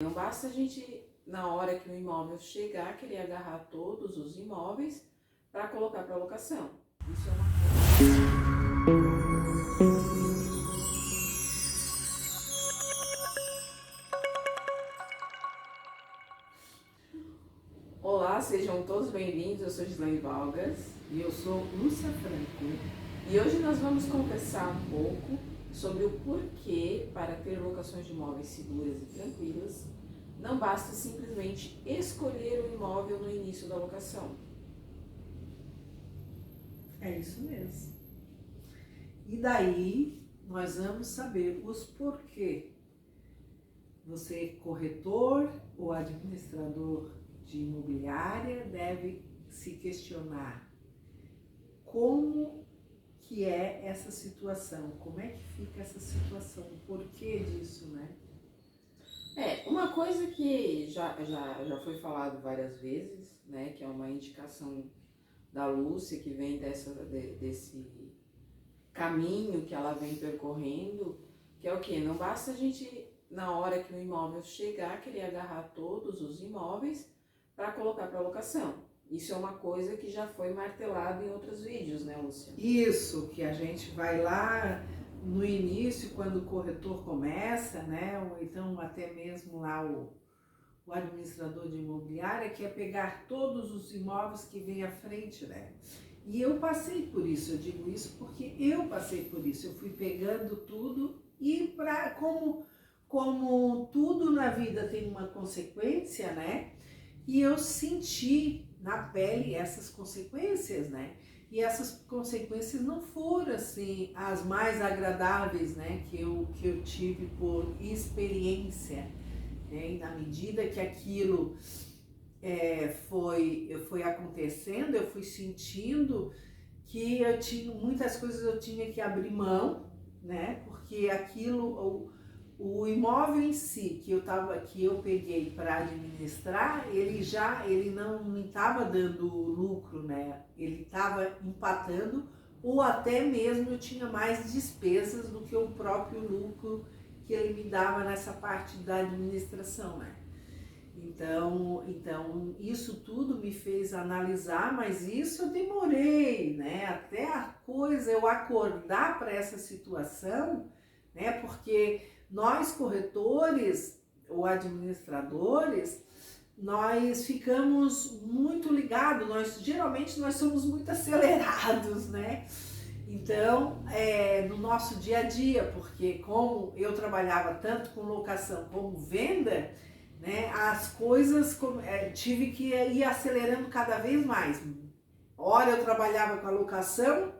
Não basta a gente, na hora que o imóvel chegar, querer agarrar todos os imóveis para colocar para locação. Isso é uma Olá, sejam todos bem-vindos. Eu sou Gislaine Vargas. E eu sou Lúcia Franco. E hoje nós vamos conversar um pouco sobre o porquê, para ter locações de imóveis seguras e tranquilas, não basta simplesmente escolher o imóvel no início da locação. É isso mesmo. E daí nós vamos saber os porquê. Você, corretor ou administrador de imobiliária, deve se questionar como que é essa situação, como é que fica essa situação, o porquê disso, né? Uma coisa que já foi falado várias vezes, né, que é uma indicação da Lúcia, que vem desse caminho que ela vem percorrendo, que é o quê? Não basta a gente, na hora que o imóvel chegar, querer agarrar todos os imóveis para colocar para locação. Isso é uma coisa que já foi martelado em outros vídeos, né, Lúcia? Isso, que a gente vai lá no início, quando o corretor começa, né, ou então até mesmo lá o administrador de imobiliária, que é pegar todos os imóveis que vem à frente, né? E eu passei por isso, eu digo isso porque eu passei por isso, eu fui pegando tudo e como tudo na vida tem uma consequência, né? E eu senti na pele essas consequências, né? E essas consequências não foram, assim, as mais agradáveis, né? Que eu tive por experiência, né? E na medida que aquilo foi acontecendo, eu fui sentindo que eu tinha muitas coisas eu tinha que abrir mão, né? Porque aquilo, o imóvel em si que eu peguei para administrar, ele não estava dando lucro, né? Ele estava empatando, ou até mesmo eu tinha mais despesas do que o próprio lucro que ele me dava nessa parte da administração, né? Então isso tudo me fez analisar, mas isso eu demorei, né? Até eu acordar para essa situação, né? Porque nós corretores ou administradores, nós ficamos muito ligados, geralmente nós somos muito acelerados, né? Então, no nosso dia a dia, porque como eu trabalhava tanto com locação como venda, né, as coisas tive que ir acelerando cada vez mais. Ora eu trabalhava com a locação,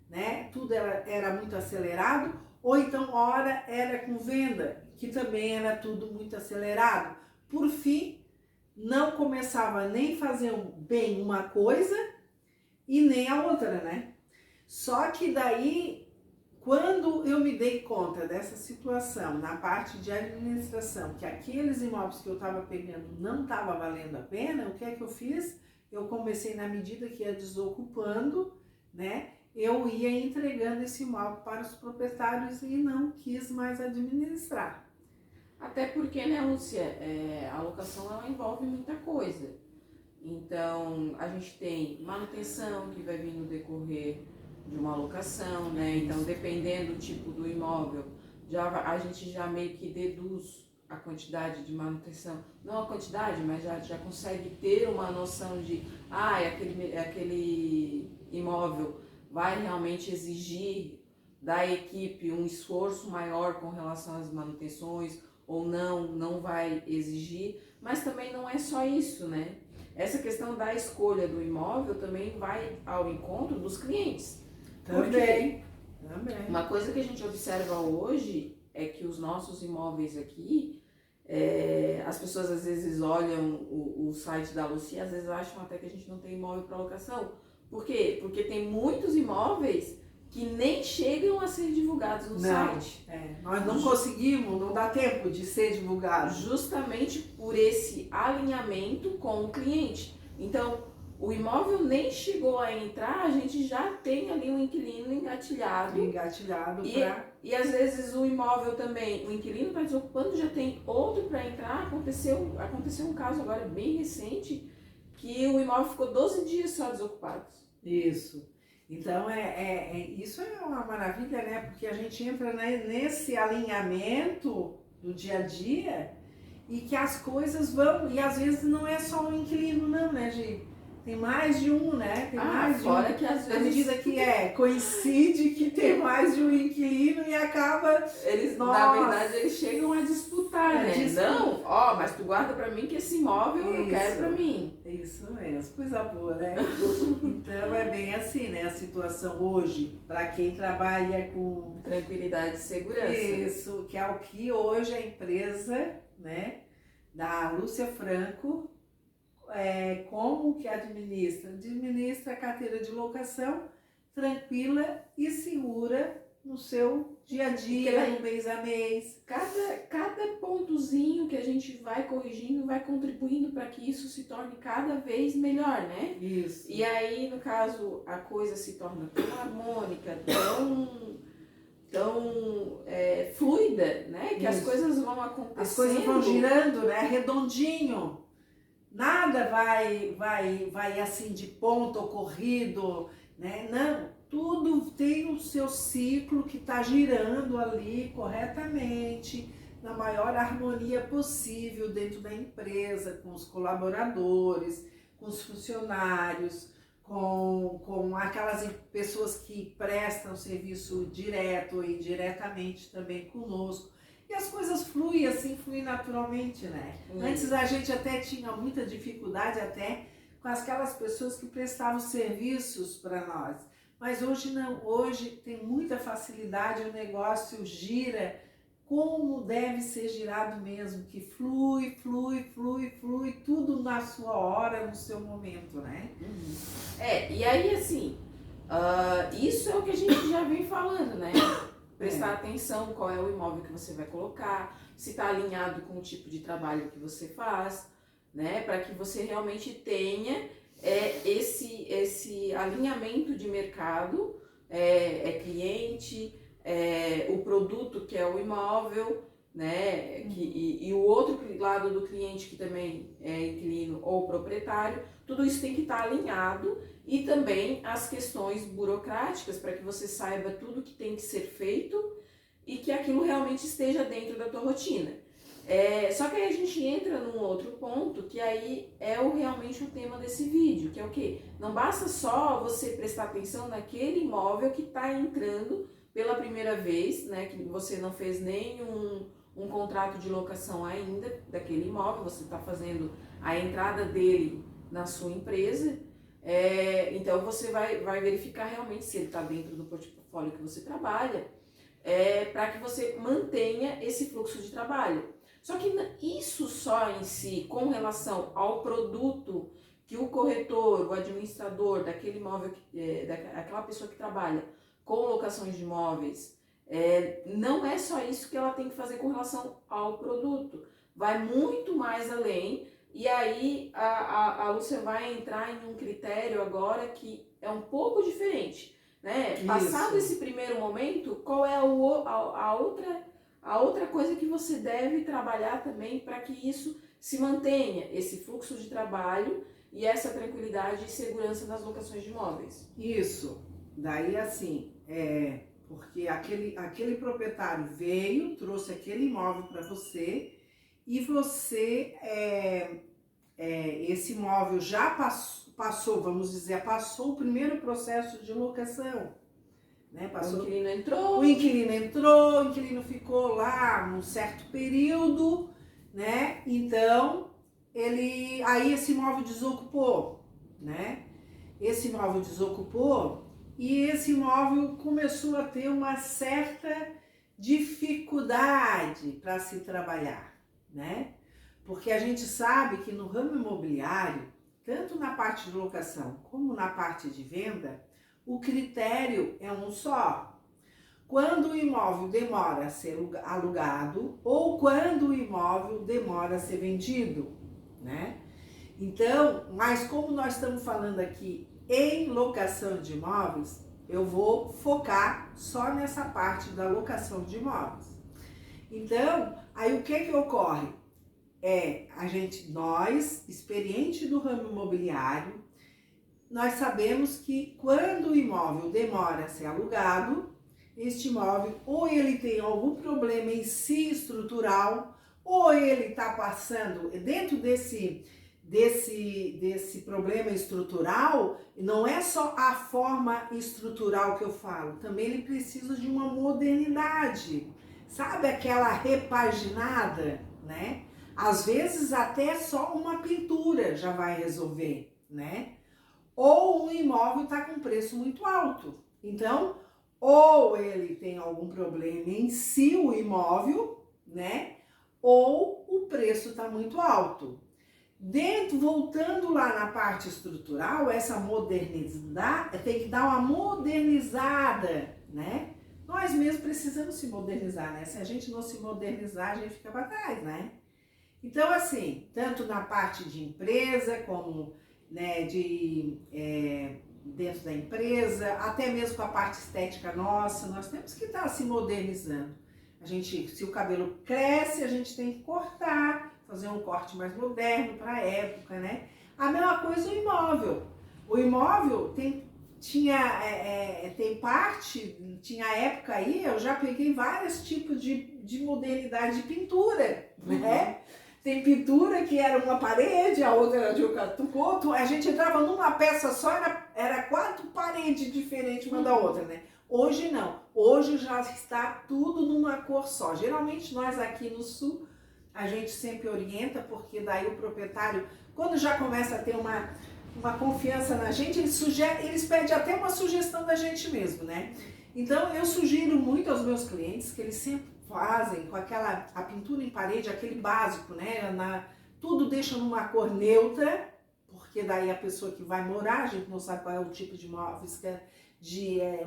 né, tudo era muito acelerado, ou então ora era com venda, que também era tudo muito acelerado. Por fim, não começava nem fazer bem uma coisa e nem a outra, né? Só que daí, quando eu me dei conta dessa situação na parte de administração, que aqueles imóveis que eu estava pegando não estava valendo a pena, o que é que eu fiz? Eu comecei, na medida que ia desocupando, né? Eu ia entregando esse imóvel para os proprietários e não quis mais administrar. Até porque, né, Lúcia, a locação ela envolve muita coisa. Então, a gente tem manutenção que vai vir no decorrer de uma locação, né? Então, dependendo do tipo do imóvel, a gente já meio que deduz a quantidade de manutenção. Não a quantidade, mas já consegue ter uma noção de, aquele imóvel vai realmente exigir da equipe um esforço maior com relação às manutenções, ou não vai exigir, mas também não é só isso, né? Essa questão da escolha do imóvel também vai ao encontro dos clientes. Também. Uma coisa que a gente observa hoje é que os nossos imóveis aqui, as pessoas às vezes olham o site da Lucia e às vezes acham até que a gente não tem imóvel para locação. Por quê? Porque tem muitos imóveis que nem chegam a ser divulgados no site. Nós não conseguimos, não dá tempo de ser divulgado. Justamente por esse alinhamento com o cliente. Então, o imóvel nem chegou a entrar, a gente já tem ali um inquilino engatilhado. e às vezes o imóvel também, o inquilino está desocupando, já tem outro para entrar. Aconteceu um caso agora bem recente, que o imóvel ficou 12 dias só desocupado. Isso. Então, isso é uma maravilha, né? Porque a gente entra, né, nesse alinhamento do dia a dia e que as coisas vão... E às vezes não é só um inquilino, não, né, Gi? Tem mais de um, né? Tem mais de fora um. que às Na vezes... medida que coincide que tem mais de um inquilino e acaba... Eles, Nossa. na verdade, eles chegam a disputar, né? Disputa. Não, mas tu guarda pra mim que esse imóvel eu quero pra mim. Isso mesmo, coisa boa, né? Então é bem assim, né? A situação hoje, para quem trabalha com Tranquilidade e segurança. isso, que é o que hoje a empresa, né, da Lúcia Franco, como que administra? Administra a carteira de locação tranquila e segura no seu dia a dia, no mês a mês. Cada pontozinho que a gente vai corrigindo vai contribuindo para que isso se torne cada vez melhor, né? Isso. E aí, no caso, a coisa se torna tão harmônica, tão fluida, né? Que Isso. as coisas vão acontecendo. As coisas vão girando, né? Redondinho. Nada vai assim de ponto ocorrido, né? Não, tudo tem o seu ciclo que está girando ali corretamente, na maior harmonia possível dentro da empresa, com os colaboradores, com os funcionários, com aquelas pessoas que prestam serviço direto ou indiretamente também conosco. E as coisas fluem assim, fluem naturalmente, né? Antes a gente até tinha muita dificuldade até com aquelas pessoas que prestavam serviços para nós. Mas hoje não, hoje tem muita facilidade, o negócio gira como deve ser girado mesmo, que flui, tudo na sua hora, no seu momento, né? E aí assim, isso é o que a gente já vem falando, né? Prestar atenção qual é o imóvel que você vai colocar, se está alinhado com o tipo de trabalho que você faz, né? Para que você realmente tenha esse alinhamento de mercado, cliente, o produto que é o imóvel, né? E o outro lado do cliente que também é inquilino ou proprietário, tudo isso tem que estar alinhado. E também as questões burocráticas para que você saiba tudo que tem que ser feito e que aquilo realmente esteja dentro da tua rotina. Só que aí a gente entra num outro ponto que aí realmente o tema desse vídeo, que é o quê? Não basta só você prestar atenção naquele imóvel que está entrando pela primeira vez, né? Que você não fez nenhum contrato de locação ainda daquele imóvel, você está fazendo a entrada dele na sua empresa. Então você vai verificar realmente se ele está dentro do portfólio que você trabalha, para que você mantenha esse fluxo de trabalho. Só que isso só em si, com relação ao produto que o corretor, o administrador daquele imóvel, daquela pessoa que trabalha com locações de imóveis, não é só isso que ela tem que fazer com relação ao produto. Vai muito mais além. E aí a Lúcia vai entrar em um critério agora que é um pouco diferente, né? Isso. Passado esse primeiro momento, qual é a outra coisa que você deve trabalhar também para que isso se mantenha, esse fluxo de trabalho e essa tranquilidade e segurança nas locações de imóveis? Isso. Daí assim, porque aquele proprietário veio, trouxe aquele imóvel para você e você, esse imóvel já passou, vamos dizer, passou o primeiro processo de locação. Né? O inquilino entrou. O inquilino ficou lá um certo período, né? Então, aí esse imóvel desocupou, né? Esse imóvel desocupou e esse imóvel começou a ter uma certa dificuldade para se trabalhar, né? Porque a gente sabe que no ramo imobiliário, tanto na parte de locação como na parte de venda, o critério é um só. Quando o imóvel demora a ser alugado ou quando o imóvel demora a ser vendido, né? Então, mas como nós estamos falando aqui em locação de imóveis, eu vou focar só nessa parte da locação de imóveis. Então, aí o que ocorre? Nós, experiente do ramo imobiliário, nós sabemos que quando o imóvel demora a ser alugado, este imóvel ou ele tem algum problema em si estrutural, ou ele está passando dentro desse problema estrutural. Não é só a forma estrutural que eu falo, também ele precisa de uma modernidade, sabe, aquela repaginada, né? Às vezes até só uma pintura já vai resolver, né? Ou um imóvel está com preço muito alto, então ou ele tem algum problema em si, o imóvel, né? Ou o preço está muito alto. Voltando lá na parte estrutural, essa modernidade, tem que dar uma modernizada, né? Nós mesmos precisamos se modernizar, né? Se a gente não se modernizar, a gente fica para trás, né? Então, assim, tanto na parte de empresa, como, né, dentro da empresa, até mesmo com a parte estética nossa, nós temos que estar se modernizando. Se o cabelo cresce, a gente tem que cortar, fazer um corte mais moderno para a época, né? A mesma coisa o imóvel. O imóvel tinha época aí, eu já peguei vários tipos de modernidade de pintura, né? Tem pintura que era uma parede, a outra era de outro, a gente entrava numa peça só, era 4 paredes diferentes uma da outra, né? Hoje não, hoje já está tudo numa cor só. Geralmente nós aqui no sul, a gente sempre orienta, porque daí o proprietário, quando já começa a ter uma confiança na gente, eles pedem até uma sugestão da gente mesmo, né? Então eu sugiro muito aos meus clientes que eles sempre fazem com a pintura em parede, aquele básico, né? Tudo deixa numa cor neutra, porque daí a pessoa que vai morar, a gente não sabe qual é o tipo de móveis,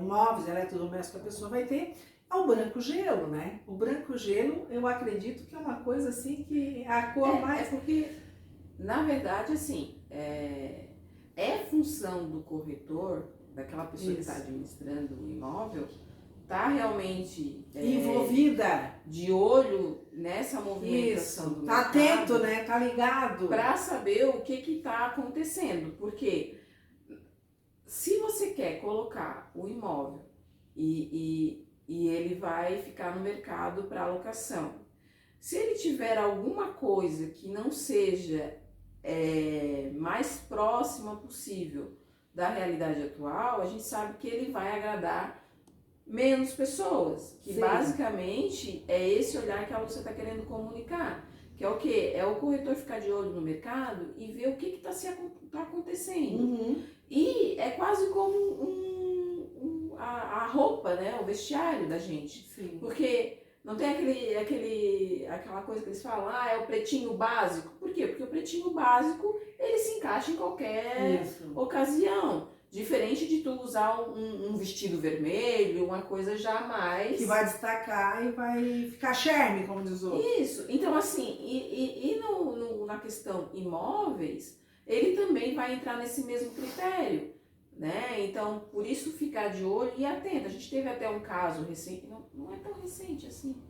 móveis eletrodomésticos que a pessoa vai ter, é o branco gelo, né? O branco gelo, eu acredito que é uma coisa assim que a cor mais... É porque, na verdade, assim, é função do corretor, daquela pessoa que está administrando o imóvel, tá realmente envolvida, de olho nessa movimentação do mercado, tá atento, né? Tá ligado, para saber o que está acontecendo, porque se você quer colocar o imóvel e ele vai ficar no mercado para alocação, se ele tiver alguma coisa que não seja mais próxima possível da realidade atual, a gente sabe que ele vai agradar menos pessoas, que basicamente é esse olhar que a Lúcia está querendo comunicar, que é o quê? É o corretor ficar de olho no mercado e ver o que está acontecendo. Uhum. E é quase como a roupa, né? O vestiário da gente. Sim. Porque não tem aquela coisa que eles falam, é o pretinho básico. Por quê? Porque o pretinho básico, ele se encaixa em qualquer ocasião. Diferente de tu usar um vestido vermelho, uma coisa jamais... que vai destacar e vai ficar charme, como diz o outro. Isso. Então, assim, na questão imóveis, ele também vai entrar nesse mesmo critério, né? Então, por isso ficar de olho e atento. A gente teve até um caso recente, não é tão recente assim.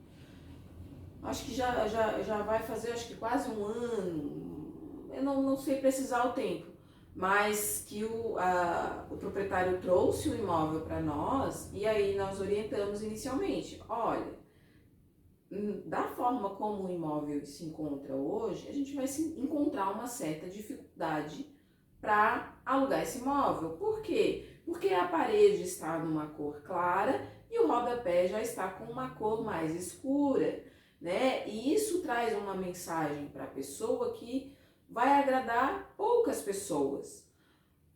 Acho que já vai fazer, acho que quase um ano. Eu não sei precisar o tempo. Mas que o proprietário trouxe o imóvel para nós e aí nós orientamos inicialmente. Olha, da forma como o imóvel se encontra hoje, a gente vai encontrar uma certa dificuldade para alugar esse imóvel. Por quê? Porque a parede está numa cor clara e o rodapé já está com uma cor mais escura, né? E isso traz uma mensagem para a pessoa que vai agradar poucas pessoas.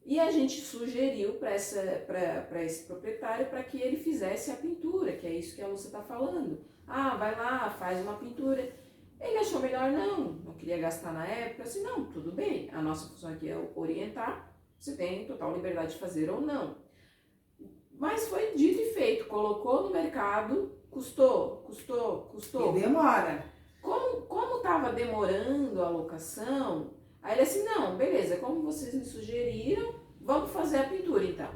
E a gente sugeriu para esse proprietário para que ele fizesse a pintura, que é isso que a Lúcia está falando. Vai lá, faz uma pintura. Ele achou melhor não queria gastar na época. Assim, não, tudo bem, a nossa função aqui é orientar, você tem total liberdade de fazer ou não. Mas foi dito e feito, colocou no mercado, custou. E demora. Como estava demorando a locação, aí ele assim, não, beleza, como vocês me sugeriram, vamos fazer a pintura então.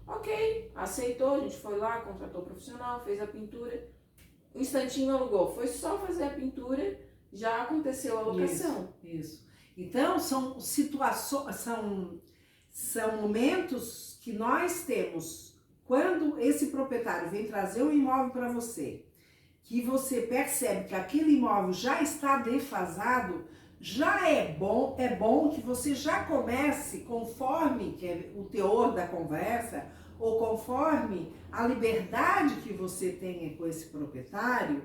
Ok, aceitou, a gente foi lá, contratou o profissional, fez a pintura, um instantinho alugou. Foi só fazer a pintura, já aconteceu a locação. Isso. Então, são situações, são momentos que nós temos quando esse proprietário vem trazer um imóvel para você, que você percebe que aquele imóvel já está defasado, já é bom que você já comece, conforme que é o teor da conversa, ou conforme a liberdade que você tenha com esse proprietário,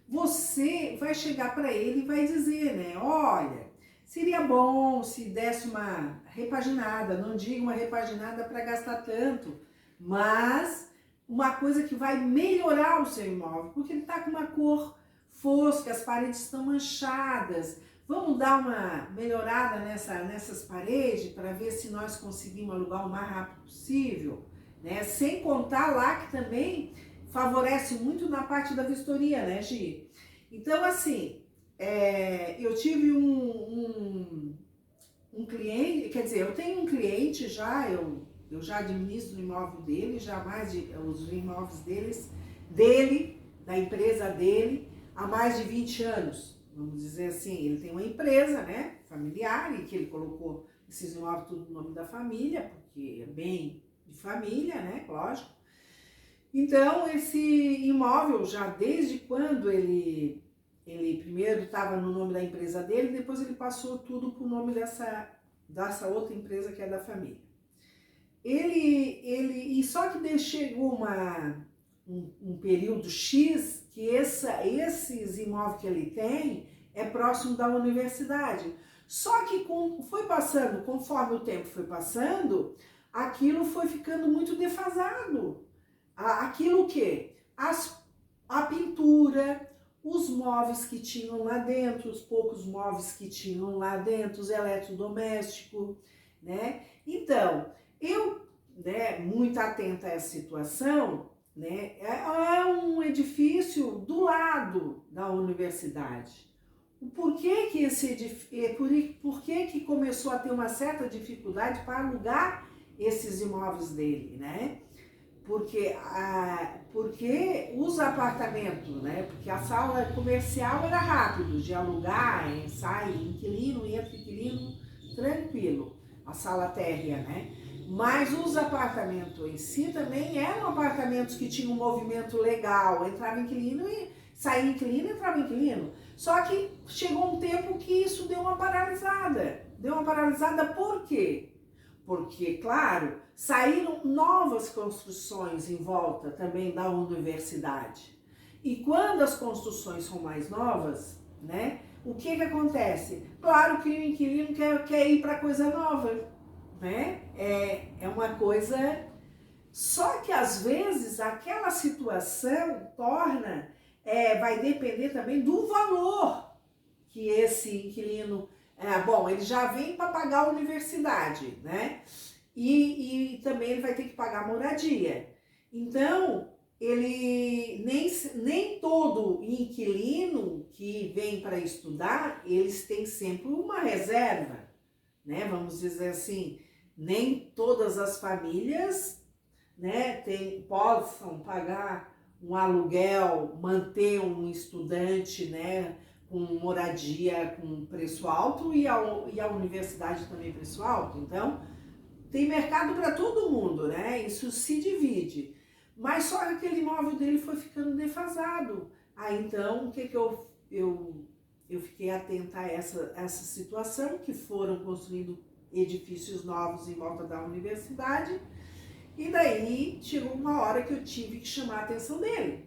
você vai chegar para ele e vai dizer, né, olha, seria bom se desse uma repaginada, não digo uma repaginada para gastar tanto, mas uma coisa que vai melhorar o seu imóvel, porque ele está com uma cor fosca, as paredes estão manchadas. Vamos dar uma melhorada nessas paredes para ver se nós conseguimos alugar o mais rápido possível, né? Sem contar lá que também favorece muito na parte da vistoria, né, Gi? Então, assim, eu tive um cliente, quer dizer, eu tenho um cliente já, eu já administro o imóvel dele, já mais de os imóveis da empresa dele, há mais de 20 anos. Vamos dizer assim, ele tem uma empresa, né, familiar, e que ele colocou esses imóveis tudo no nome da família, porque é bem de família, né, lógico. Então, esse imóvel, já desde quando ele primeiro estava no nome da empresa dele, depois ele passou tudo para o nome dessa outra empresa que é da família. E só que chegou um período X que esses imóveis que ele tem é próximo da universidade. Só que conforme o tempo foi passando, aquilo foi ficando muito defasado. Aquilo que? A pintura, os móveis que tinham lá dentro, os poucos móveis que tinham lá dentro, os eletrodomésticos, né? Então, eu, né, muito atenta a essa situação, né, é um edifício do lado da universidade. Por que que começou a ter uma certa dificuldade para alugar esses imóveis dele, né? Porque os apartamentos, né? Porque a sala comercial era rápido de alugar, sai inquilino, entra inquilino, tranquilo, a sala térrea, né? Mas os apartamentos em si também eram apartamentos que tinham um movimento legal, entrava inquilino e saía inquilino, entrava inquilino. Só que chegou um tempo que isso deu uma paralisada. Deu uma paralisada por quê? Porque, claro, saíram novas construções em volta também da universidade. E quando as construções são mais novas, né, o que acontece? Claro que o inquilino quer ir para coisa nova, né? É uma coisa... Só que, às vezes, aquela situação vai depender também do valor que esse inquilino... ele já vem para pagar a universidade, né? E também ele vai ter que pagar a moradia. Então, nem todo inquilino que vem para estudar, eles têm sempre uma reserva, né? Vamos dizer assim, nem todas as famílias, né, possam pagar um aluguel, manter um estudante, né, com moradia com preço alto e a universidade também preço alto. Então, tem mercado para todo mundo, né? Isso se divide. Mas só que aquele imóvel dele foi ficando defasado. Então, o que eu fiquei atenta a essa situação, que foram construindo edifícios novos em volta da universidade, e daí chegou uma hora que eu tive que chamar a atenção dele.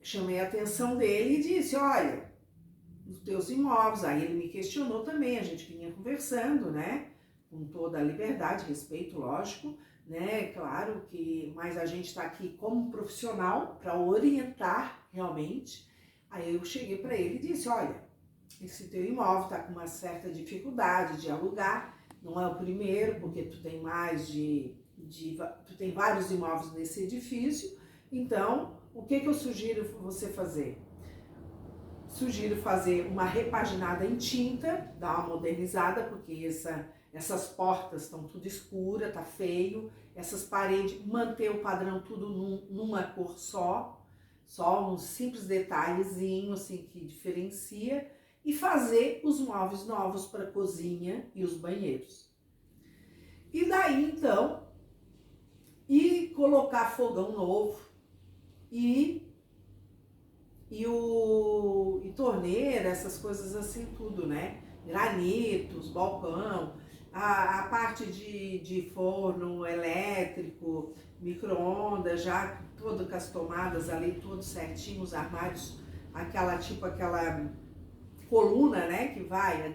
Chamei a atenção dele e disse, olha, os teus imóveis, aí ele me questionou também, a gente vinha conversando, né, com toda a liberdade, respeito, lógico, né, claro que, mas a gente está aqui como profissional para orientar realmente. Aí eu cheguei para ele e disse, olha, esse teu imóvel está com uma certa dificuldade de alugar, não é o primeiro, porque tu tem tu tem vários imóveis nesse edifício, então, o que eu sugiro você fazer? Sugiro fazer uma repaginada em tinta, dar uma modernizada, porque essas portas estão tudo escura, tá feio, essas paredes, manter o padrão tudo numa cor só um simples detalhezinho assim que diferencia, e fazer os móveis novos para a cozinha e os banheiros. E daí então, e colocar fogão novo e torneira, essas coisas assim tudo, né? Granitos, balcão, a parte de forno elétrico, micro-ondas, já todas com as tomadas ali, tudo certinho, os armários, aquela coluna, né, que vai,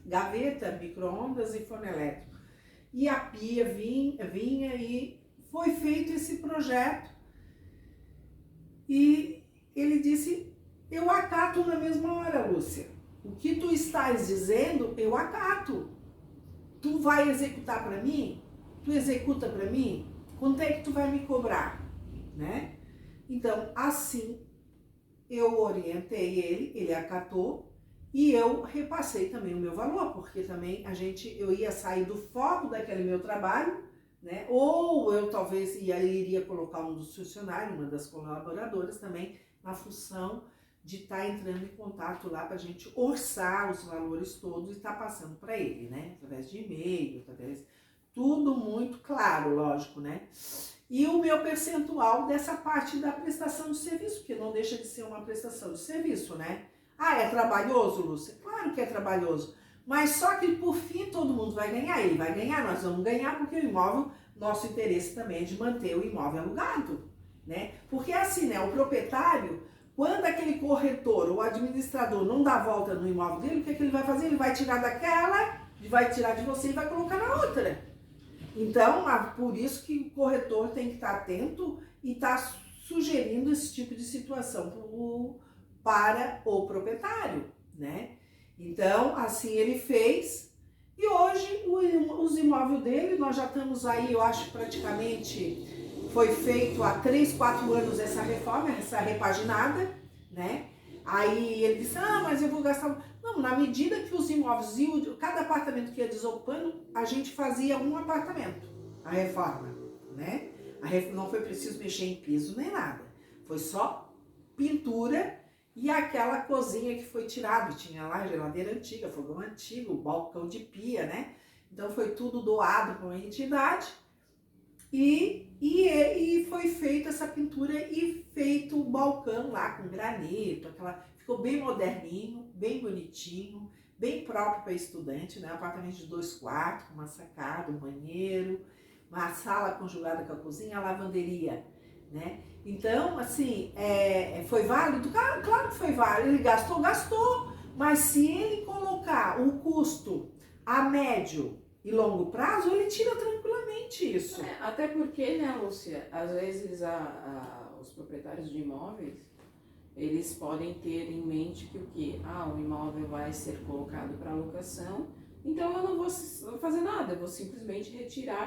gaveta, micro-ondas e forno elétrico. E a pia vinha e foi feito esse projeto. E ele disse, eu acato na mesma hora, Lúcia. O que tu estás dizendo, eu acato. Tu vai executar para mim? Tu executa para mim? Quanto é que tu vai me cobrar? Né? Então, assim, eu orientei ele acatou, e eu repassei também o meu valor, porque também eu ia sair do foco daquele meu trabalho, né? Ou eu talvez iria colocar um dos funcionários, uma das colaboradoras também, na função de estar entrando em contato lá para a gente orçar os valores todos e estar passando para ele, né? Através de e-mail, tudo muito claro, lógico, né? E o meu percentual dessa parte da prestação de serviço, porque não deixa de ser uma prestação de serviço, né? Ah, é trabalhoso, Lúcia? Claro que é trabalhoso. Mas só que por fim todo mundo vai ganhar. Ele vai ganhar, nós vamos ganhar, porque o imóvel, nosso interesse também é de manter o imóvel alugado, né? Porque assim, né? O proprietário, quando aquele corretor ou administrador não dá volta no imóvel dele, o que ele vai fazer? Ele vai tirar daquela, vai tirar de você e vai colocar na outra. Então, por isso que o corretor tem que estar atento e estar sugerindo esse tipo de situação para o proprietário, né? Então, assim ele fez, e hoje os imóveis dele, nós já estamos aí, eu acho praticamente, foi feito há 3, 4 anos essa reforma, essa repaginada, né? Aí ele disse, mas eu vou gastar... Não, na medida que os imóveis, cada apartamento que ia desocupando, a gente fazia um apartamento, a reforma, né? Não foi preciso mexer em piso nem nada, foi só pintura e aquela cozinha que foi tirado, tinha lá geladeira antiga, fogão antigo, balcão de pia, né? Então foi tudo doado para uma entidade e foi feita essa pintura e feito o balcão lá com granito, ficou bem moderninho, bem bonitinho, bem próprio para estudante, né? Apartamento de 2 quartos, com uma sacada, um banheiro, uma sala conjugada com a cozinha, a lavanderia, né? Então, assim, foi válido? Claro que foi válido. Ele gastou, mas se ele colocar o custo a médio e longo prazo, ele tira tranquilamente isso. Até porque, né, Lúcia, às vezes os proprietários de imóveis, eles podem ter em mente que o quê? O imóvel vai ser colocado para locação, então eu não vou fazer nada, eu vou simplesmente retirar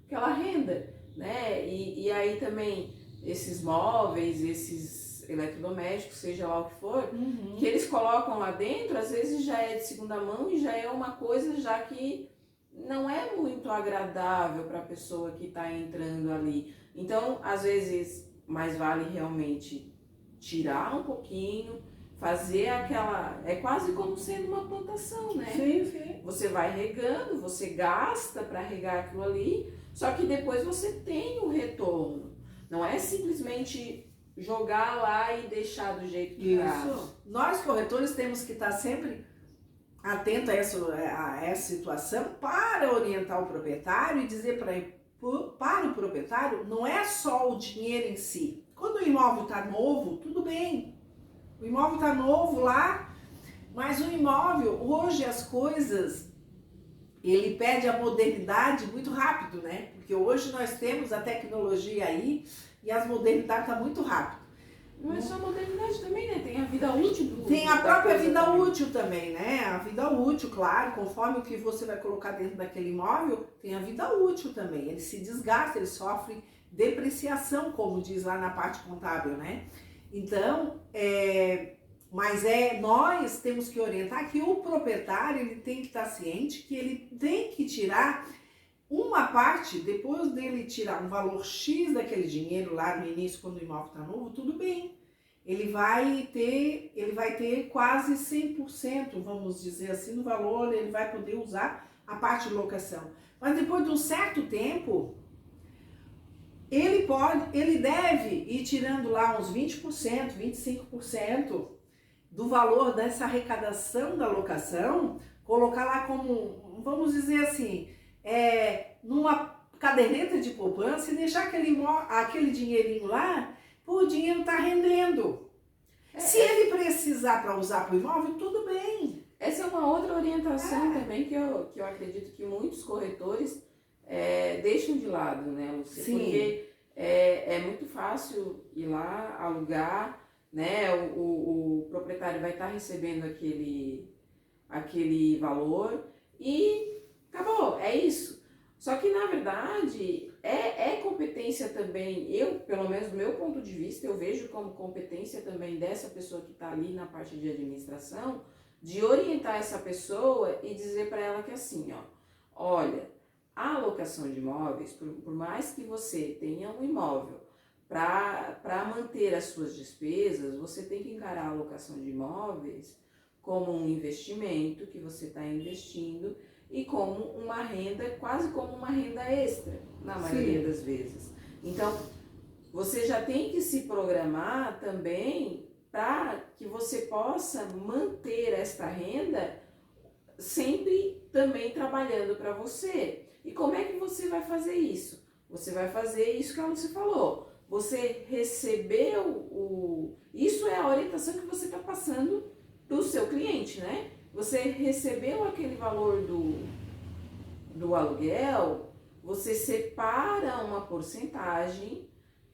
aquela renda, né? E aí também esses móveis, esses eletrodomésticos, seja lá o que for, que eles colocam lá dentro, às vezes já é de segunda mão e já é uma coisa já que não é muito agradável para a pessoa que está entrando ali. Então, às vezes, mais vale realmente tirar um pouquinho, fazer é quase como sendo uma plantação, né? Sim. Você vai regando, você gasta para regar aquilo ali, só que depois você tem um retorno. Não é simplesmente jogar lá e deixar do jeito que está. Isso. Nós, corretores, temos que estar sempre atentos a essa situação para orientar o proprietário e dizer para o proprietário, não é só o dinheiro em si. Quando o imóvel está novo, tudo bem. O imóvel está novo lá, mas o imóvel, hoje as coisas, ele pede a modernidade muito rápido, né? Porque hoje nós temos a tecnologia aí e as modernidades estão muito rápido. Não é só a modernidade também, né? Tem a vida útil. Tem a própria vida útil também, né? A vida útil, claro, conforme o que você vai colocar dentro daquele imóvel, tem a vida útil também. Ele se desgasta, ele sofre depreciação, como diz lá na parte contábil, né? Então, Mas nós temos que orientar que o proprietário ele tem que estar ciente que ele tem que tirar uma parte, depois dele tirar um valor X daquele dinheiro lá no início, quando o imóvel está novo, tudo bem. Ele vai ter quase 100%, vamos dizer assim, no valor, ele vai poder usar a parte de locação. Mas depois de um certo tempo, ele deve ir tirando lá uns 20%, 25% do valor dessa arrecadação da locação, colocar lá como, vamos dizer assim, numa caderneta de poupança e deixar aquele dinheirinho lá, o dinheiro está rendendo. Se ele precisar para usar para o imóvel, tudo bem. Essa é uma outra orientação também que eu acredito que muitos corretores deixam de lado, né, Lúcia? Sim. Porque é muito fácil ir lá, alugar, né? O proprietário vai estar recebendo aquele valor e acabou, é isso. Só que na verdade é competência também, pelo menos do meu ponto de vista, eu vejo como competência também dessa pessoa que está ali na parte de administração, de orientar essa pessoa e dizer para ela que assim, olha, a alocação de imóveis, por mais que você tenha um imóvel para manter as suas despesas, você tem que encarar a alocação de imóveis como um investimento que você está investindo e como uma renda, quase como uma renda extra, na maioria das vezes. Então, você já tem que se programar também para que você possa manter esta renda sempre também trabalhando para você. E como é que você vai fazer isso? Você vai fazer isso que a Lúcia falou. Você recebeu isso é a orientação que você está passando para o seu cliente, né? Você recebeu aquele valor do aluguel, você separa uma porcentagem,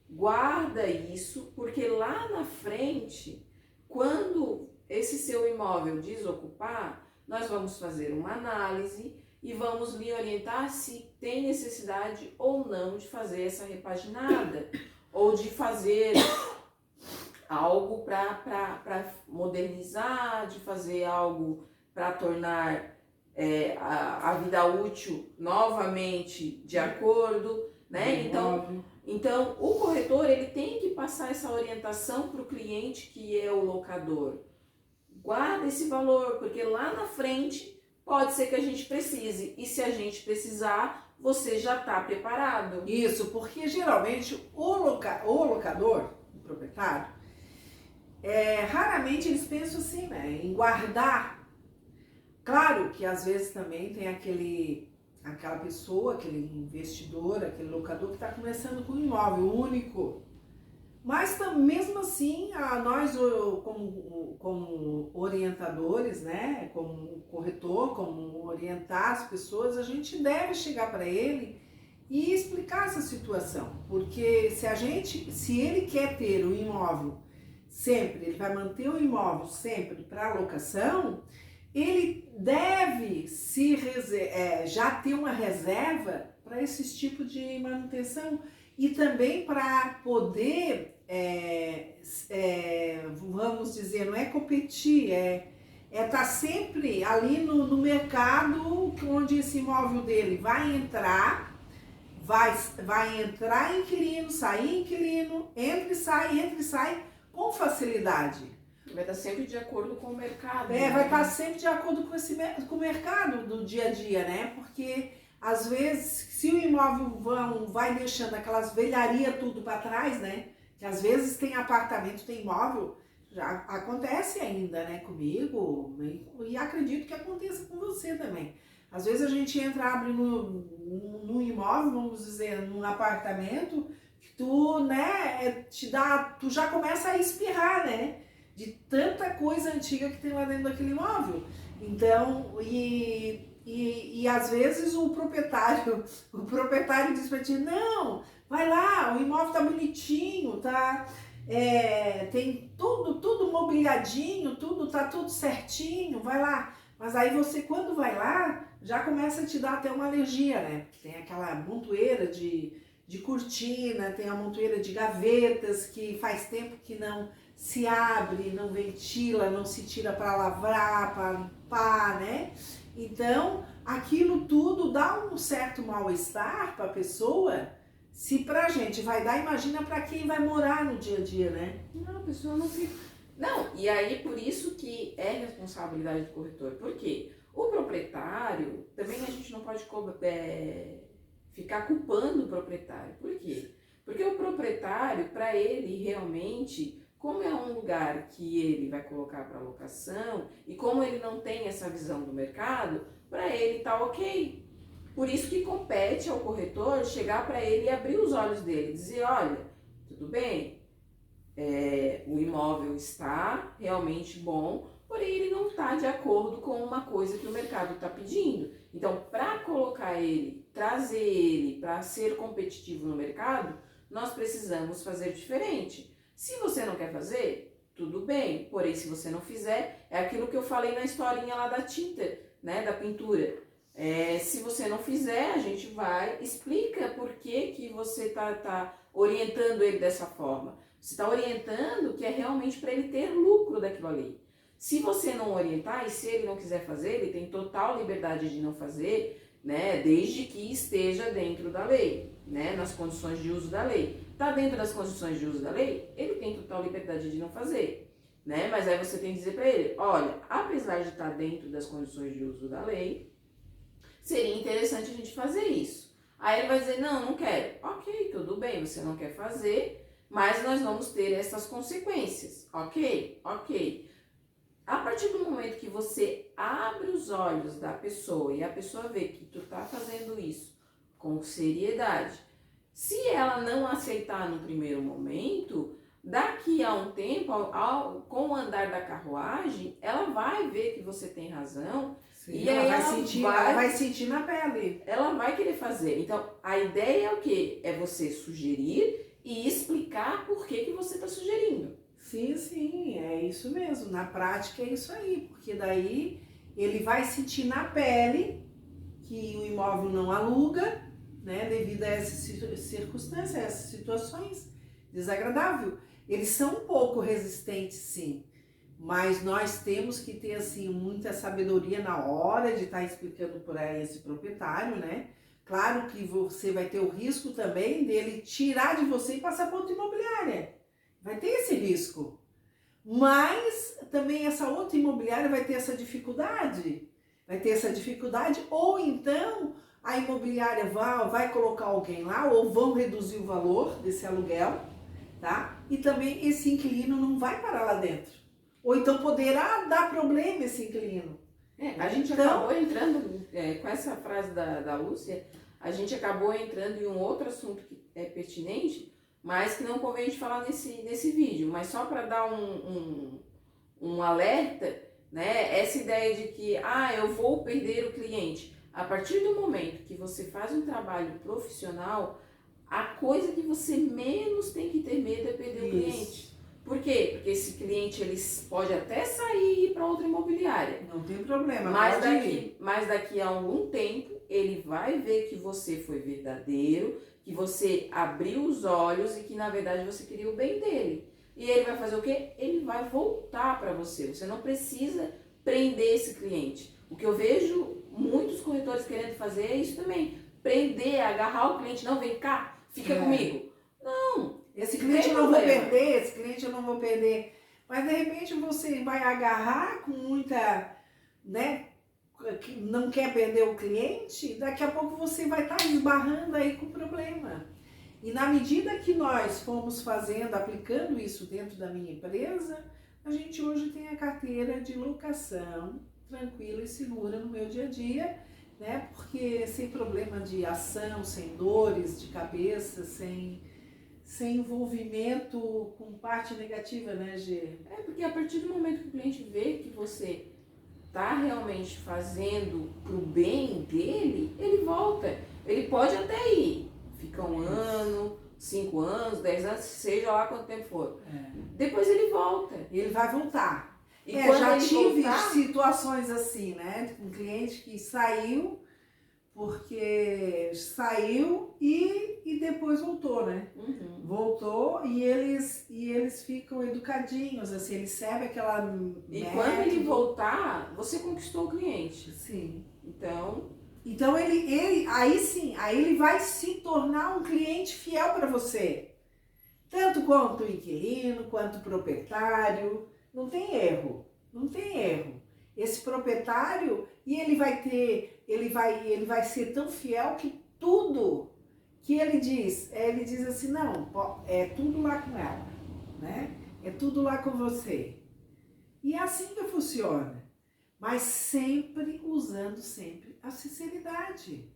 guarda isso, porque lá na frente, quando esse seu imóvel desocupar, nós vamos fazer uma análise e vamos lhe orientar se tem necessidade ou não de fazer essa repaginada, ou de fazer algo para modernizar, de fazer algo para tornar a vida útil novamente de acordo, né? Então, o corretor ele tem que passar essa orientação para o cliente que é o locador. Guarda esse valor, porque lá na frente pode ser que a gente precise. E se a gente precisar, você já está preparado. Isso, porque geralmente o locador, o proprietário, raramente eles pensam assim, né, em guardar. Claro que às vezes também tem aquela pessoa, aquele investidor, aquele locador que está começando com um imóvel único. Mas mesmo assim, nós como orientadores, né, como corretor, como orientar as pessoas, a gente deve chegar para ele e explicar essa situação. Porque se ele quer ter o imóvel sempre, ele vai manter o imóvel sempre para locação, ele deve já ter uma reserva para esse tipo de manutenção e também para poder, vamos dizer, não é competir, estar sempre ali no mercado onde esse imóvel dele vai entrar inquilino, sair inquilino, entra e sai com facilidade. Vai estar sempre de acordo com o mercado. Vai estar sempre de acordo com o mercado do dia a dia, né? Porque às vezes, se o imóvel vai deixando aquelas velharias tudo para trás, né? Que às vezes tem apartamento, tem imóvel, já acontece ainda, né? Comigo, e acredito que aconteça com você também. Às vezes a gente abre num imóvel, vamos dizer, num apartamento, que tu, né, tu já começa a espirrar, né? De tanta coisa antiga que tem lá dentro daquele imóvel. Então, e às vezes o proprietário diz para ti, não, vai lá, o imóvel tá bonitinho, tem tudo mobiliadinho, tá tudo certinho, vai lá. Mas aí você, quando vai lá, já começa a te dar até uma alergia, né? Tem aquela montoeira de cortina, tem a montoeira de gavetas que faz tempo que não se abre, não ventila, não se tira para lavrar, para limpar, né? Então, aquilo tudo dá um certo mal-estar para a pessoa. Se pra gente vai dar, imagina para quem vai morar no dia a dia, né? Não, a pessoa não fica... Não, e aí por isso que é responsabilidade do corretor. Por quê? O proprietário, também a gente não pode ficar culpando o proprietário. Por quê? Porque o proprietário, para ele realmente, como é um lugar que ele vai colocar para locação e como ele não tem essa visão do mercado, para ele tá ok. Por isso que compete ao corretor chegar para ele e abrir os olhos dele, dizer, olha, tudo bem, o imóvel está realmente bom, porém ele não está de acordo com uma coisa que o mercado está pedindo. Então, para colocar ele, trazer ele para ser competitivo no mercado, nós precisamos fazer diferente. Se você não quer fazer, tudo bem, porém se você não fizer, é aquilo que eu falei na historinha lá da tinta, né, da pintura. Se você não fizer, a gente vai, explica por que você tá orientando ele dessa forma. Você está orientando que é realmente para ele ter lucro daquilo ali. Se você não orientar e se ele não quiser fazer, ele tem total liberdade de não fazer, né, desde que esteja dentro da lei, né, nas condições de uso da lei. Está dentro das condições de uso da lei, ele tem total liberdade de não fazer, né, mas aí você tem que dizer para ele, olha, apesar de estar dentro das condições de uso da lei, seria interessante a gente fazer isso. Aí ele vai dizer, não quero. Ok, tudo bem, você não quer fazer, mas nós vamos ter essas consequências. Ok? A partir do momento que você abre os olhos da pessoa e a pessoa vê que tu tá fazendo isso com seriedade, se ela não aceitar no primeiro momento, daqui a um tempo, com o andar da carruagem, ela vai ver que você tem razão. Sim, e ela aí ela vai sentir na pele. Ela vai querer fazer. Então, a ideia é o quê? É você sugerir e explicar por que você está sugerindo. Sim, é isso mesmo. Na prática é isso aí, porque daí ele vai sentir na pele que o imóvel não aluga, né, devido a essas circunstâncias, essas situações desagradáveis. Eles são um pouco resistentes, sim, mas nós temos que ter assim muita sabedoria na hora de estar explicando para esse proprietário, né? Claro que você vai ter o risco também dele tirar de você e passar para outra imobiliária. Vai ter esse risco. Mas também essa outra imobiliária vai ter essa dificuldade. Ou então a imobiliária vai colocar alguém lá ou vão reduzir o valor desse aluguel, tá? E também esse inquilino não vai parar lá dentro. Ou então poderá dar problema esse inquilino. A gente acabou entrando, com essa frase da Lúcia, a gente acabou entrando em um outro assunto que é pertinente, mas que não convém a gente falar nesse vídeo. Mas só para dar um alerta, né? Essa ideia de que, eu vou perder o cliente. A partir do momento que você faz um trabalho profissional, a coisa que você menos tem que ter medo é perder o cliente. Por quê? Porque esse cliente ele pode até sair e ir para outra imobiliária. Não tem problema. Mas daqui a algum tempo ele vai ver que você foi verdadeiro, que você abriu os olhos e que na verdade você queria o bem dele. E ele vai fazer o quê? Ele vai voltar para você. Você não precisa prender esse cliente. O que eu vejo muitos corretores querendo fazer é isso também. Prender, agarrar o cliente. Não, vem cá, fica comigo. Não. Esse cliente eu não vou perder. Mas de repente você vai agarrar com muita, né, que não quer perder o cliente, daqui a pouco você vai estar esbarrando aí com o problema. E na medida que nós fomos aplicando isso dentro da minha empresa, a gente hoje tem a carteira de locação tranquila e segura no meu dia a dia, né? Porque sem problema de ação, sem dores de cabeça, sem envolvimento com parte negativa, né, Gê? Porque a partir do momento que o cliente vê que você está realmente fazendo pro bem dele, ele volta. Ele pode até ir, fica 1 ano, 5 anos, 10 anos, seja lá quanto tempo for. Depois ele volta. Ele vai voltar. Quando já ele tive voltar, situações assim, né? Com um cliente que saiu porque saiu e depois voltou, né? Voltou e eles ficam educadinhos, assim, eles servem aquela E método. quando ele voltar, você conquistou o cliente. Sim. Então Aí sim, aí ele vai se tornar um cliente fiel para você. Tanto quanto o inquilino, quanto o proprietário. Não tem erro, não tem erro. Esse proprietário, e ele vai ser tão fiel que tudo que ele diz assim, não, é tudo lá com ela, né? É tudo lá com você. E é assim que funciona. Mas sempre usando sempre a sinceridade.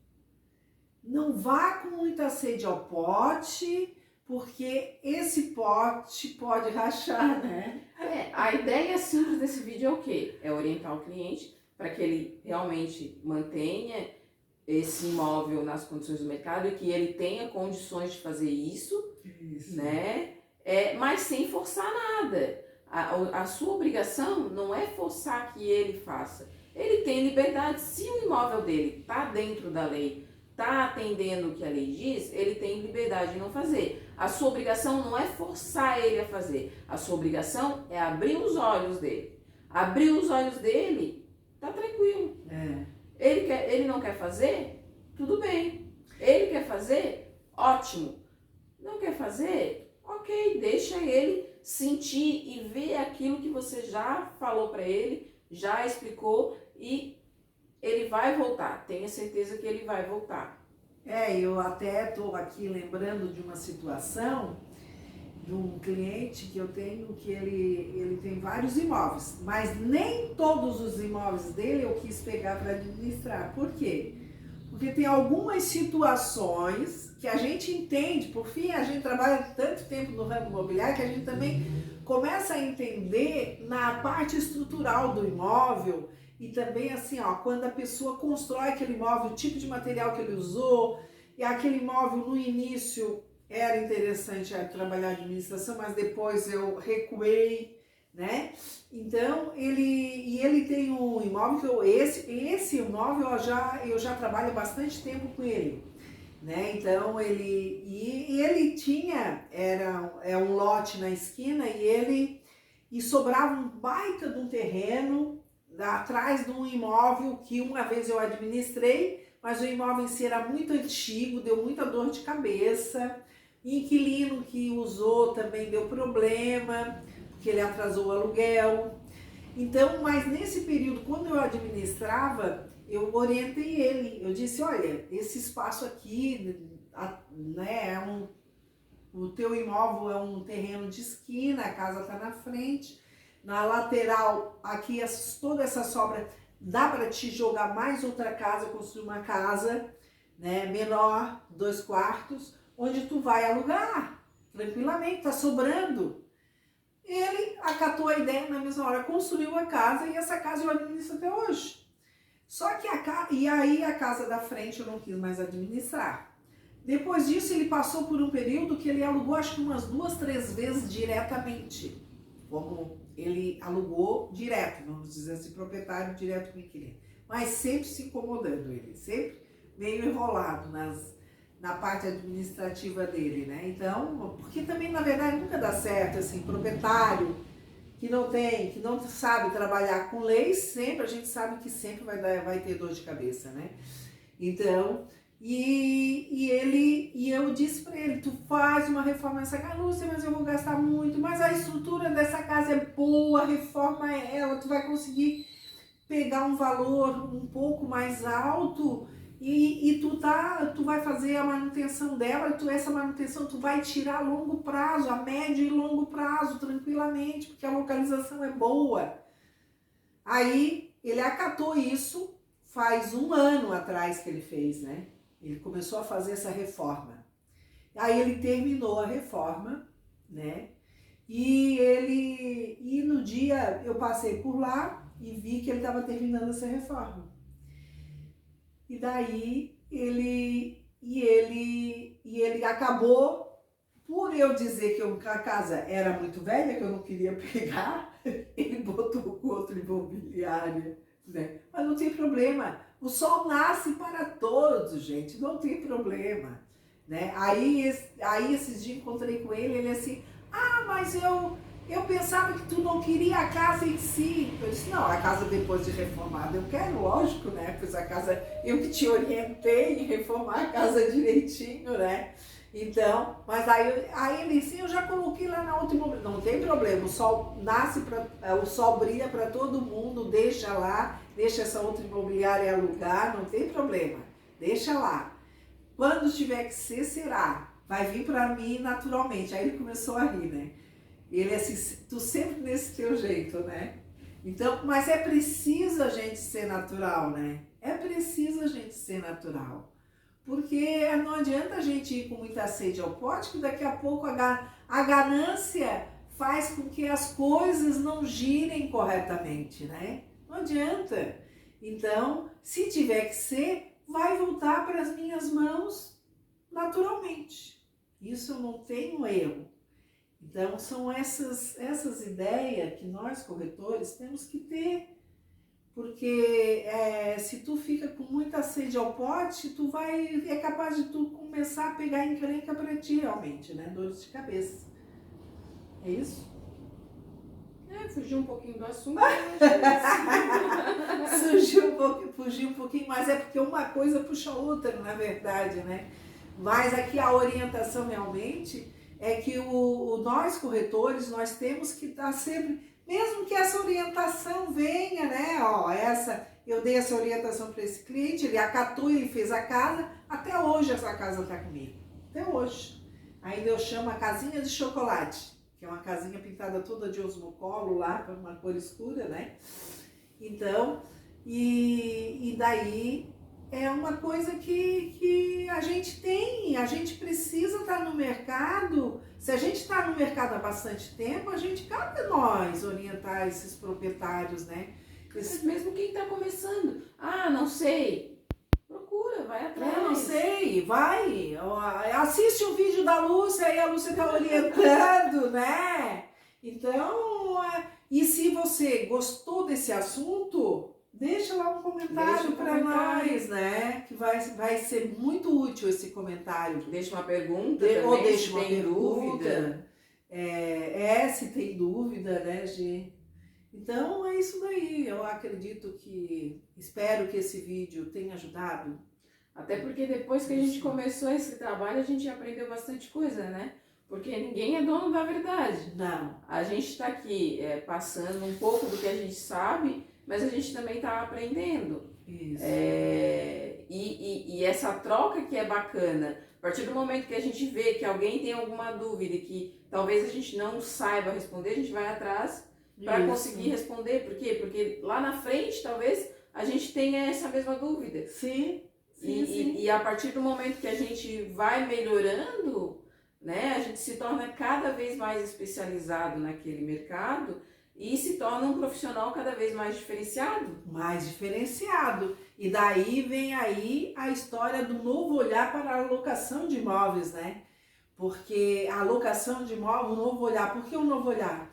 Não vá com muita sede ao pote, porque esse pote pode rachar, né? a ideia simples desse vídeo é o quê? É orientar o cliente para que ele realmente mantenha esse imóvel nas condições do mercado e que ele tenha condições de fazer isso. Né? Mas sem forçar nada. A sua obrigação não é forçar que ele faça. Ele tem liberdade. Se o imóvel dele está dentro da lei, está atendendo o que a lei diz, ele tem liberdade de não fazer. A sua obrigação não é forçar ele a fazer. A sua obrigação é abrir os olhos dele. Abrir os olhos dele, tá tranquilo. Ele não quer fazer? Tudo bem. Ele quer fazer? Ótimo. Não quer fazer? Ok, deixa ele sentir e ver aquilo que você já falou para ele, já explicou e ele vai voltar. Tenha certeza que ele vai voltar. Eu até estou aqui lembrando de uma situação de um cliente que eu tenho que ele tem vários imóveis, mas nem todos os imóveis dele eu quis pegar para administrar. Por quê? Porque tem algumas situações que a gente entende, por fim, a gente trabalha tanto tempo no ramo imobiliário que a gente também começa a entender na parte estrutural do imóvel e também assim, quando a pessoa constrói aquele imóvel, o tipo de material que ele usou, e aquele imóvel no início era interessante trabalhar a administração, mas depois eu recuei, né? Então, ele tem um imóvel que esse imóvel eu já trabalho há bastante tempo com ele, né? Então, ele tinha, é um lote na esquina e sobrava um baita de um terreno atrás de um imóvel que uma vez eu administrei, mas o imóvel em si era muito antigo, deu muita dor de cabeça, inquilino que usou também deu problema, porque ele atrasou o aluguel. Então, mas nesse período, quando eu administrava, eu orientei ele. Eu disse, olha, esse espaço aqui, né, o teu imóvel é um terreno de esquina, a casa está na frente. Na lateral, aqui toda essa sobra, dá para te jogar mais outra casa, construir uma casa, né, menor, 2 quartos, onde tu vai alugar tranquilamente, tá sobrando. Ele acatou a ideia na mesma hora, construiu a casa e essa casa eu administro até hoje. Só que e aí a casa da frente eu não quis mais administrar. Depois disso ele passou por um período que ele alugou acho que umas 2, 3 vezes diretamente. Como ele alugou direto, vamos dizer assim, proprietário direto com o inquilino. Mas sempre se incomodando ele, sempre meio enrolado na parte administrativa dele, né? Então, porque também, na verdade, nunca dá certo, assim, proprietário que não sabe trabalhar com leis, sempre, a gente sabe que sempre vai ter dor de cabeça, né? Então, e eu disse para ele, tu faz uma reforma nessa casa, Lúcia, mas eu vou gastar muito, mas a estrutura dessa casa é boa, reforma ela, tu vai conseguir pegar um valor um pouco mais alto e tu vai fazer a manutenção dela, essa manutenção tu vai tirar a longo prazo, a médio e longo prazo, tranquilamente, porque a localização é boa. Aí ele acatou isso, faz 1 ano atrás que ele fez, né? Ele começou a fazer essa reforma. Aí ele terminou a reforma, né? E no dia eu passei por lá e vi que ele estava terminando essa reforma. E daí ele acabou, por eu dizer que a casa era muito velha, que eu não queria pegar, ele botou com outra imobiliária, né? Mas não tem problema, O sol nasce para todos, gente, não tem problema, né? Aí esses dias encontrei com ele assim, mas eu pensava que tu não queria a casa em si. Eu disse, não, a casa depois de reformada eu quero, lógico, né? Pois a casa, eu que te orientei em reformar a casa direitinho, né? Então, mas aí ele disse, eu já coloquei lá na outra imobiliária. Não tem problema, o sol o sol brilha para todo mundo, deixa lá, deixa essa outra imobiliária alugar, não tem problema, deixa lá. Quando tiver que ser, será. Vai vir para mim naturalmente. Aí ele começou a rir, né? Ele assim, tu sempre nesse teu jeito, né? Então, mas é preciso a gente ser natural, né? É preciso a gente ser natural. Porque não adianta a gente ir com muita sede ao pote, que daqui a pouco a ganância faz com que as coisas não girem corretamente, né? Não adianta. Então, se tiver que ser, vai voltar para as minhas mãos naturalmente. Isso eu não tenho erro. Então, são essas ideias que nós, corretores, temos que ter. Porque se tu fica com muita sede ao pote, é capaz de tu começar a pegar encrenca para ti realmente, né? Dores de cabeça. É isso? Fugiu um pouquinho do assunto. Fugiu um pouquinho, mas é porque uma coisa puxa a outra, na verdade, né? Mas aqui a orientação realmente é que nós corretores, nós temos que estar sempre, mesmo que essa orientação venha, né? Eu dei essa orientação para esse cliente, ele acatou, ele fez a casa, até hoje essa casa está comigo, até hoje. Ainda eu chamo a casinha de chocolate, que é uma casinha pintada toda de osmocolo lá, com uma cor escura, né? Então, e daí é uma coisa que a gente tem, a gente precisa estar no mercado. Se a gente está no mercado há bastante tempo, cabe a nós orientar esses proprietários, né? Mesmo quem está começando, não sei, procura, vai atrás. Não sei, vai, assiste o vídeo da Lúcia, aí a Lúcia está orientando, né? Então, e se você gostou desse assunto, deixa lá um comentário para nós, né? Que vai ser muito útil esse comentário. Deixa uma pergunta ou deixa uma pergunta. Se tem dúvida, né, Gê? Então é isso daí. Eu espero que esse vídeo tenha ajudado. Até porque depois que a gente começou esse trabalho, a gente aprendeu bastante coisa, né? Porque ninguém é dono da verdade. Não. A gente está aqui passando um pouco do que a gente sabe, mas a gente também está aprendendo. Isso. E essa troca que é bacana, a partir do momento que a gente vê que alguém tem alguma dúvida e que talvez a gente não saiba responder, a gente vai atrás para conseguir responder. Por quê? Porque lá na frente, talvez, a gente tenha essa mesma dúvida. Sim. E a partir do momento que a gente vai melhorando, né, a gente se torna cada vez mais especializado naquele mercado e se torna um profissional cada vez mais diferenciado. Mais diferenciado. E daí vem aí a história do novo olhar para a locação de imóveis, né? Porque a locação de imóveis, um novo olhar. Por que um novo olhar?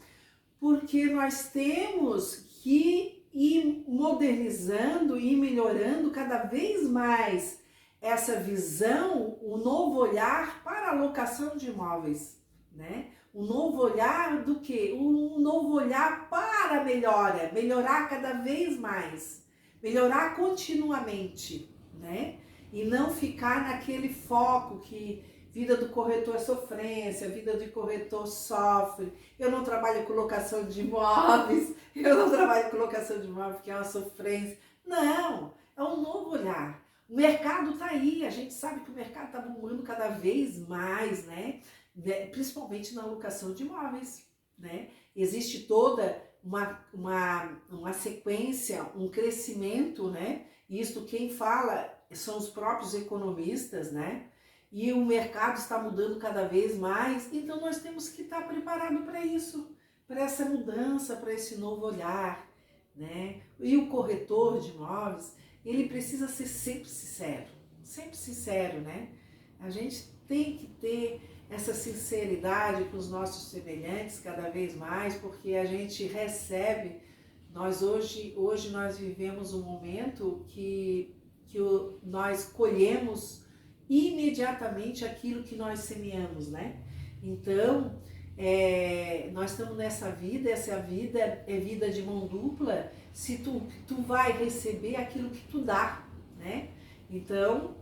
Porque nós temos que ir modernizando e melhorando cada vez mais essa visão, o novo olhar para a locação de imóveis, né? Um novo olhar do quê? Um novo olhar para a melhorar cada vez mais, melhorar continuamente, né? E não ficar naquele foco que vida do corretor é sofrência, vida do corretor sofre, eu não trabalho com locação de imóveis, porque é uma sofrência. Não, é um novo olhar. O mercado está aí, a gente sabe que o mercado está boomando cada vez mais, né? Principalmente na locação de imóveis, né? Existe toda uma sequência, um crescimento, né? Isso quem fala são os próprios economistas, né? E o mercado está mudando cada vez mais, então nós temos que estar preparados para isso, para essa mudança, para esse novo olhar, né? E o corretor de imóveis, ele precisa ser sempre sincero, né? A gente tem que ter essa sinceridade com os nossos semelhantes cada vez mais, porque a gente recebe Hoje nós vivemos um momento que nós colhemos imediatamente aquilo que nós semeamos, né? Então, nós estamos nessa vida, essa vida é vida de mão dupla, se tu vai receber aquilo que tu dá, né? Então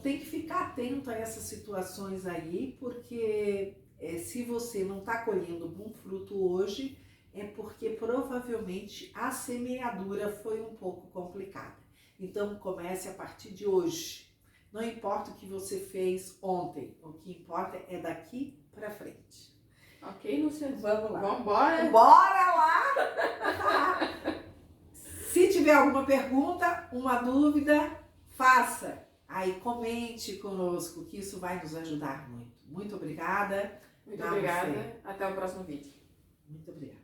tem que ficar atento a essas situações aí, porque se você não está colhendo bom fruto hoje, é porque provavelmente a semeadura foi um pouco complicada. Então comece a partir de hoje. Não importa o que você fez ontem, o que importa é daqui para frente. Ok, Lúcia? Vamos lá. Vamos embora? Bora lá! Se tiver alguma pergunta, uma dúvida, faça. Aí comente conosco, que isso vai nos ajudar muito. Muito obrigada. Muito obrigada. Até o próximo vídeo. Muito obrigada.